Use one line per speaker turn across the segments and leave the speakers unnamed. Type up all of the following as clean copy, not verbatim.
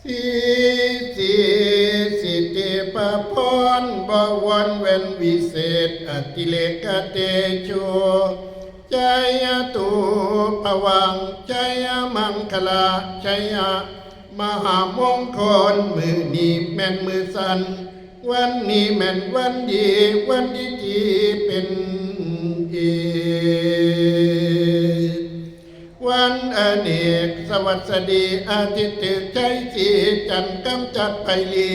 สีสีสิติปพรบวรเวนวิเศษอติเลกเตโชใจยตุปวังใจยมังคลาใจยมหามงคลมือนี้แม่นมือสันวันนี้แม่นวันดีวันดีที่เป็นอีวันอเนกสวัสดีอาทิตย์ตื่นใจสีจันทร์กำจัดไพลี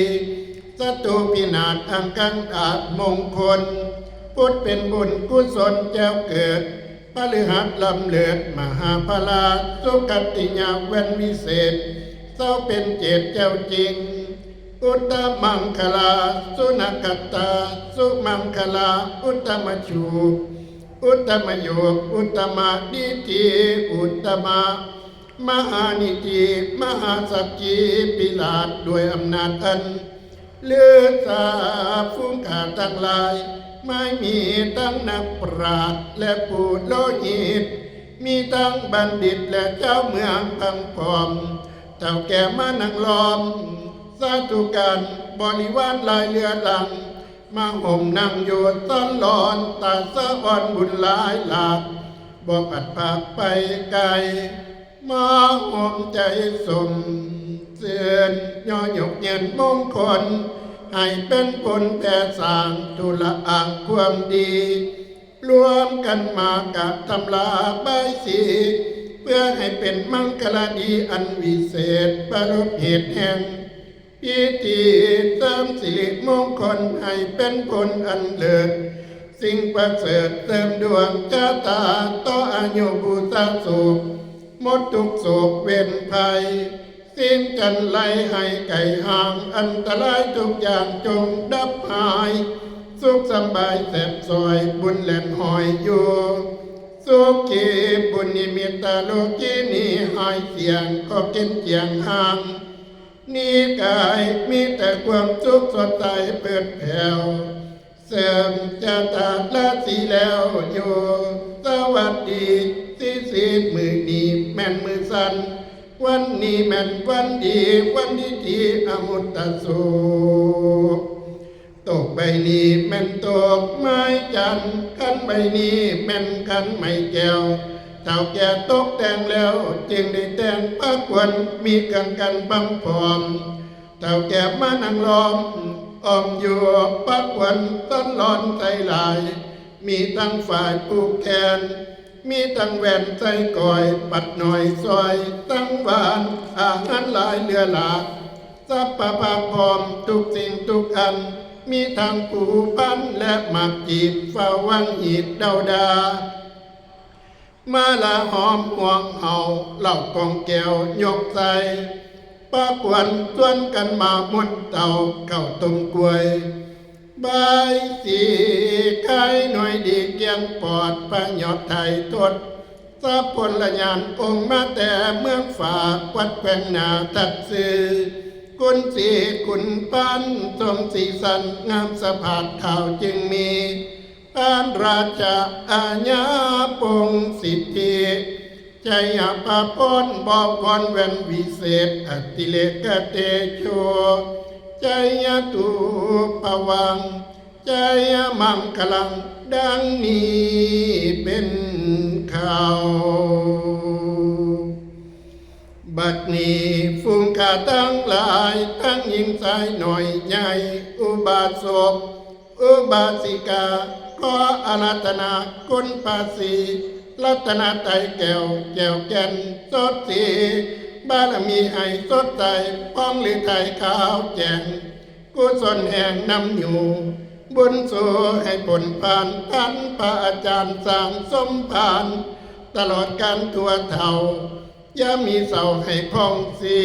สตุพินาศอังกังอาจมงคลพุทธเป็นบุญกุศลเจ้าเกิดพฤหัสลำเลิศมหาพลาสุขติญาเวนวิเศษเศร้าเป็นเจตเจ้าจริงอุตตมังคลาสุนกัตตาสุมังคลาอุตตมชูอุตตมโยกอุตตมดิติอุตตมมหานิติมหาสัจจีปิลาศด้วยอำนาจอันเลือสาฟุ้งขาทั้งหลายไม่มีทั้งนักปราชญ์และผู้โลหิตมีทั้งบัณฑิตและเจ้าเมืองพังพร้อมเท่าแก่มานั่งล้อมสาธุการบริวารลายเรือลังมาห่มนั่งอยู่ต้นหลอนตาสะอ่อนบุญหลายหลากบอกอัดปากไปไกลมาห่มใจสมเสื่อนย่อหยกเย็นมงคลให้เป็นผลแต่สร้างทุละอ่างความดีรวมกันมากับตำลาใบสีเพื่อให้เป็นมังคลดีอันวิเศษประลุเหตุแห่งพิธีเสริมสิริมงคลให้เป็นผลอันเลิศสิ่งประเสริฐเติมดวงชะตาต่ออายุบูชาสุขหมดทุกโศกเว้นภัยสิ้นกันไล่ให้ไก่ห่างอันตรายทุกอย่างจงดับหายสุขสบายแสบซอยบุญแหลมหอยอยู่สุขีบุญนิมิตาโลกีนี้หายเสียงก็กินเจียงห่างนี่กายมีแต่ความสุขสดใสเปิดแผ่วเสริมจะตัดละสีแล้วอยู่สวัสดีสีมือดีแม่นมือสันวันนี้แม่นวันดีวันดีที่อมุตตะสุขตกใบนี้แม่นตกไม้จันทร์ขันใบนี้แม่นขันไม้แก้วเท่าแก่ตกแต่งแล้วจึงได้แต่งปักวันมีกันบังพร้อมเท่าแก่มานั่งล้อมอ้อมอยู่ปักวันต้นหลอนใจลายมีทั้งฝ่ายผูกแขนมีทั้งแว่นใจก่อยปัดหน่อยซอยตั้งหวานอาหารหลายเรือหลากสัพพะภาพร้อมทุกสิ่งทุกอันมีทั้งผูพันและหมากจีบเฝ้าวังหีดเดาดามาละหอมห่วงเห่าเหล่ากองแก้วยกใส่ปะกวนชวนกันมามุดเต่าเข้าต้มกล้วยใบสีไข่หน่อยดีเกียงปอดประยอดไทยทดสะพลญาณองค์มาแต่เมืองฝากวัดแขวงนาตัดซื้อกุนสีกุนปันทรงสีสันงามสะพาดข่าวจึงมีท่านราชาอาญาปงสิทธิใจยปะปนบอกก่อนเวนวิเศษอติเลกเตโชใจยตุปวังใจยมังคลังดังนี้เป็นข่าวบัดนี้ฟุ้งข้าทั้งหลายทั้งหญิงชายหน่อยใหญ่อุบาสกอุบาสิกาขออาราธนาคุณภาษีรัตนาไตแก้วแก้วแก่นสดสีบารมีให้สดใจป้องหรือไทยขาวแจงกุศลแห่งนำอยู่บุญสู่ให้ผลผ่านท่านพระอาจารย์สร้างสมผ่านตลอดการทั่วเท่าอย่ามีเสาให้พองสี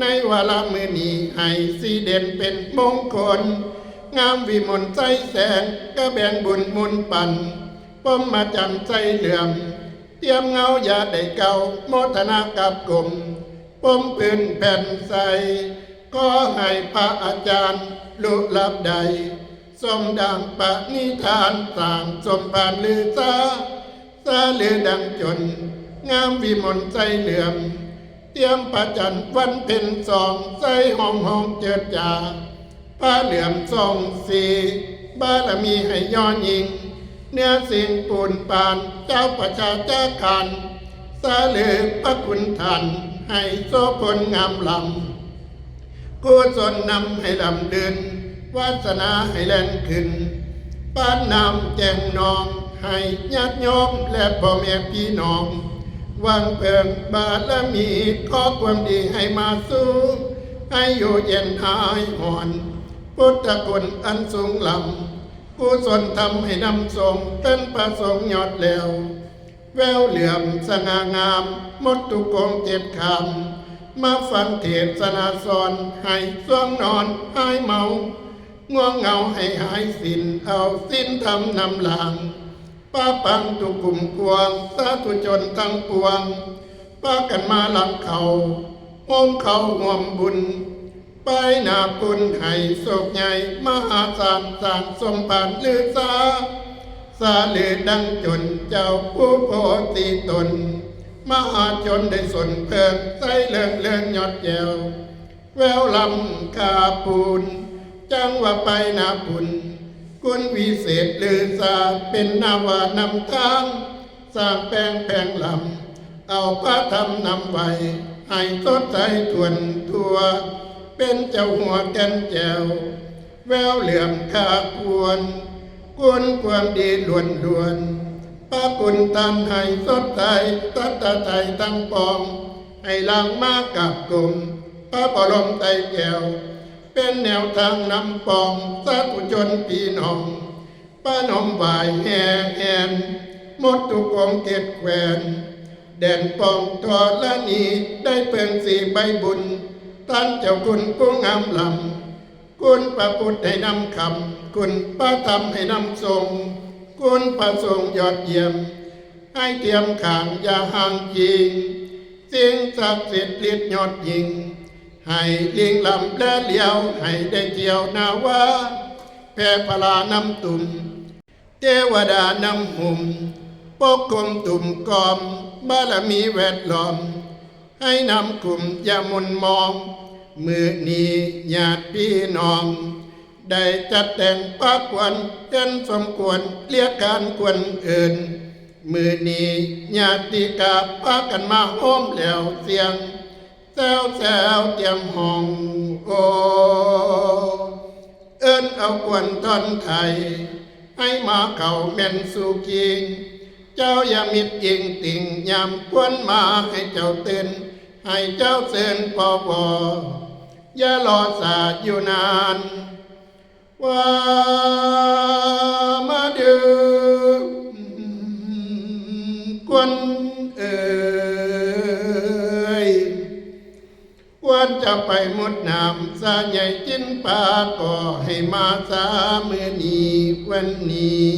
ในวาระมือนี้ให้สีเด่นเป็นมงคลงามวิมลใจแสงก็แบ่งบุญมุนปันป้อมมาจันใจเหลื่อมเตรียมเงาอย่าได้เก่าโมทนากับกลมป้อมพื้นแผ่นใสก็ให้พระอาจารย์ลุลับใดสมดังปณิธานต่างสมผ่านลือซาลือดังจนงามวิมลใจเหลื่อม ตรียมประจันวันเพ็ญสองใส่ห้องเจิดจ่าผ้าเหลื่อมทรงสีบารมีให้ย้อนยิงเนื้อสิ่งปูนปานเจ้าประชาเจ้าการสาลือพระคุณท่านให้โสพลงามลำกุศลนำให้ลำเดินวาสนาให้แล่นขึ้นป้านนำแจงนองให้ญาติโยมและพ่อแม่พี่น้องวางเพิ่มบารมีขอความดีให้มาสู้ให้อยู่เย็นหายห่อนพุทธคุณอันสูงลำกุศลทำให้นำส่งเป็นประสงค์ยอดแล้วแววเหลื่อมสง่างามหมดทุกกองเจ็ดคำมาฟังเทศนาสอนให้ส่วงนอนหายเมาง่วงเหงาให้หายสิ้นเอาสิ้นทำนำลางป้าปังทุกกลุ่มกวงสาธุชนทั้งปวงป้ากันมาหลังเขาห้องเขาห่วมบุญไปหนาปุญให้โศกใหญ่มหาศาลสร้างสมบัติลือสาลือดังจนเจ้าผู้โพธิตนมหาชนได้สนเพิ่งใส่เลื่องยอดแยวแววลำคาปูนจังว่าไปนาปุญกุลวิเศษลือสาเป็นนาวานำทางสร้างแพงลำเอาพระธรรมนำไว้ให้สดใสทวนทั่วเป็นเจ้าหัวแก่นแจวแววเหลื่อมคาควรกุลความดีล้วนพระคุณตามให้สดใสตัดตาใจตั้งปองให้ลังมากับกลุ่มพระบรมไตรแก้วเป็นแนวทางนำปองสาธุชนพี่น้องป้านมไหวแห่แหนหมดทุกกองเกตแขวนแดนปองทอละนีได้เปิงสีใบบุญท่านเจ้าคุณผู้งามลำคุณพระพุทธให้นำคำคุณพระธรรมให้นำทรงคุณพระทรงยอดเยี่ยมให้เตรียมขางอย่าห่างจริงสิ่งศักดิ์สิทธิ์ฤทธิ์ยอดยิ่งให้ลิงลำและเลี้ยวให้ได้เกี่ยวนาวาแผ่พลานำตุ่มเทวดานำหุ่มปกคลุมตุ่มกอมบารมีแวดล้อมให้นำกลุ่มอย่ามุนมองมือนี้ญาติพี่น้องได้จัดแต่งปักวันเต็นสมควรเรียกการควรเอื่นมือนี้ญาติกาพากันมาโฮมแล้วเสียงแซวเตรียมห้องโอเอิ้นเอากวนทอนไทยให้มาเข่าแม่นสู่กิงเจ้าอย่ามิดยิงติ่งยามควนมาให้เจ้าตื่นให้เจ้าเสินปอบอย่ารอสาอยู่นานว่ามาเดือกวนเอ๋ยควรจะไปหมดน้ำสาใหญ่กินปลาก็ให้มาสามือนี้วันนี้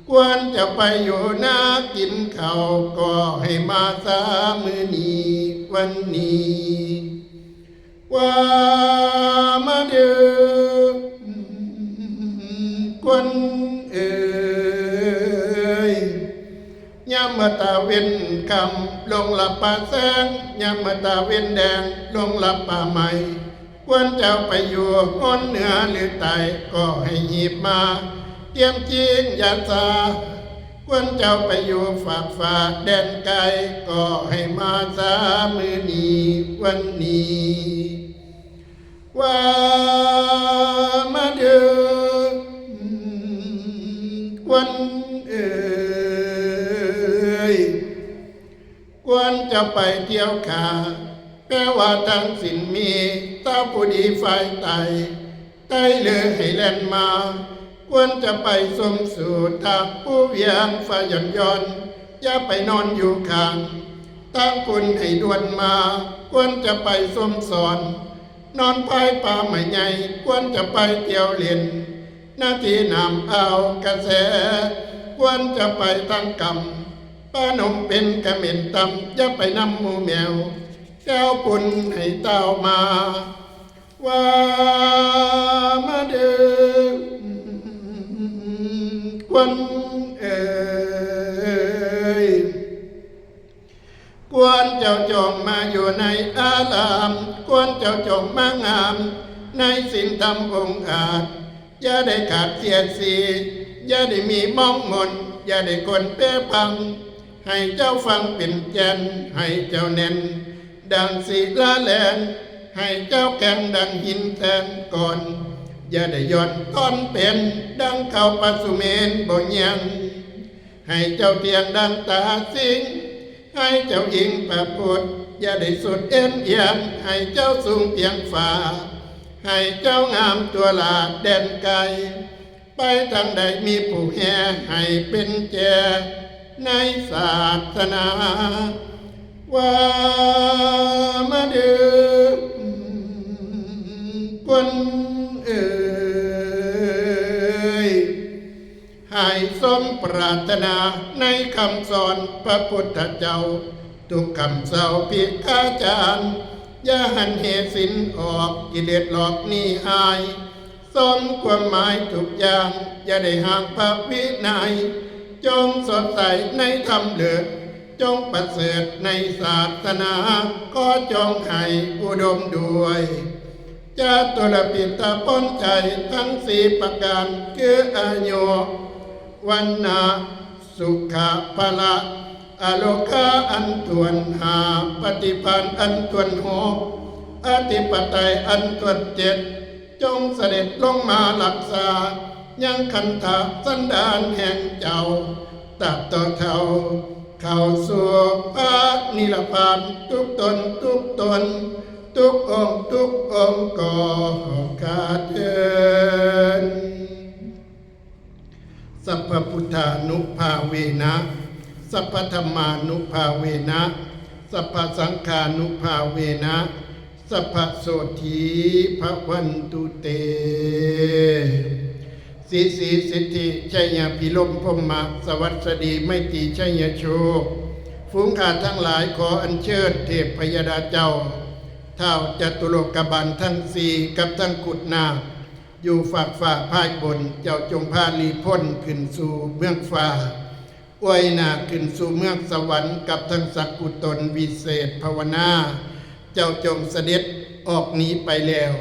ควรจะไปอยู่นากินข้าวก็ให้มาสามือนี้วันนี้ว่ามาเดือกวนเอ๋ยยามมาตาเว้นคำลงหลับป่าแสงยามมาตาเว้นแดงลงหลับป่าใหม่ควรจะไปอยู่อ้นเหนือหรือใต้ก็ให้หยิบมาเตรียมจีนยาซาควรจะไปอยู่ฝากแดนไกลก็ให้มาสามือนี้วันนี้ว่ามาเดือกวนเอ๋ยควรจะไปเที่ยวขาแปลว่าทั้งสิ้นมีเต้าผู้ดีฝ่ายไตใต้เลือให้แล่นมาควรจะไปสมสู่ทักผู้เวียงฝ่ายย่อนอย่าไปนอนอยู่ข้างตั้งคุณให้ด่วนมาควรจะไปสมสอนนอนภายป่าใหม่ใหญ่ควรจะไปเที่ยวเล่นหน้าที่นำเอากระแสควรจะไปตั้งกำป้านมเป็นกระเหม็นตำอย่าไปนำหมูแมวแก้วปุ่นให้เต้ามาว่ามาเดือกวนเอ๋ยค ควรเจ้าจงมาอยู่ในอารามควรเจ้าจงมางามในศีลธรรมองค์อาจอย่าได้ขาดเสียดสีอย่าได้มีมองมนอย่าได้คนเป้พังให้เจ้าฟังเป็นแกนให้เจ้าเน้นดังศิลาแหลงให้เจ้าแข็งดังหินแทนก่อนอย่าได้ย่อนต้อนเป็นดังเขาปัสุเมนบ่ยังให้เจ้าเตียงดังตาสิงให้เจ้าอิงประพุทธอย่าได้สุดเอ็นเอียงให้เจ้าสูงเพียงฝ่าให้เจ้างามตัวลาดแดนไกลไปทางใดมีผู้แห่ให้เป็นแจในศาสนาว่ามาเดือคนเอ่ยให้สมปรารถนาในคำสอนพระพุทธเจ้าทุกคำเศร้าผิดข้าจารอย่าหันเหสินออกกิเลสหลอกหนีหายสมความหมายทุกอย่างอย่าได้ห่างพระวินัยจงสดใสในธรรมเลิศจงประเสริฐในศาสนาก็จงให้อุดมด้วยจะตุลปิตาพ้นใจทั้งสี่ประการคืออายุวันนาสุขะพละอโลกาอันตวนหาปฏิปันอันตวนหกอธิปไตยอันตวนเจ็ดจงเสด็จลงมาหลักษายังคันธะสันดานแห่งเจ้าตัดต่อเท่าเข้าสู่พระนิพพานทุกตนทุกตนทุกองค์ทุกองค์ก็ขอเถิดสัพพพุทธานุภาเวนะสัพพธรรมานุภาเวนะสัพพสังฆานุภาเวนะสัพพโสธีภวันตุเตสีสีสิทธิชัยพิลมพมมะสวัสดีไม่ตีชัยโชคฝูงขาทั้งหลายขออัญเชิญเทพพยดาเจ้าเท้าจตุโลกบาลทั้งสี่กับทั้งกุฎนาอยู่ฝากฝ่าภายบนเจ้าจงพาลีพ้นขึ้นสู่เมืองฟ้าอวยนาขึ้นสู่เมืองสวรรค์กับทั้งสักกุตนวิเศษภาวนาเจ้าจงเสด็จออกหนีไปแล้ว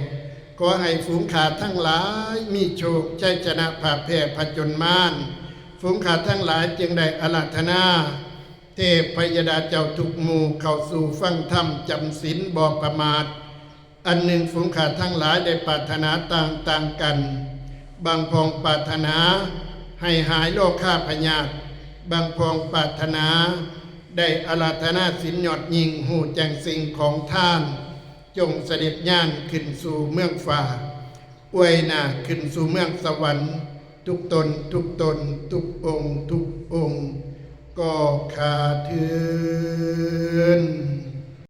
ขอให้ฝูงขาทั้งหลายมีโชคชัยชนะผ่าแผ่ผจญมารฝูงขาทั้งหลายจึงได้อาราธนาเทพพยดาเจ้าทุกหมู่เข้าสู่ฟังธรรมจำศีลบ่ประมาทอันหนึ่งฝูงขาทั้งหลายได้ปรารถนาต่างกันบางพองปรารถนาให้หายโรคข้าพยาธิบางพองปรารถนาได้อาราธนาศีลยอดยิ่งหูแจ้งสิ่งของท่านจงเสด็จย่านขึ้นสู่เมืองฟ้าอวยนาขึ้นสู่เมืองสวรรค์ทุกตนทุกตนทุกองค์ทุกองค์ก็ขาดเทือน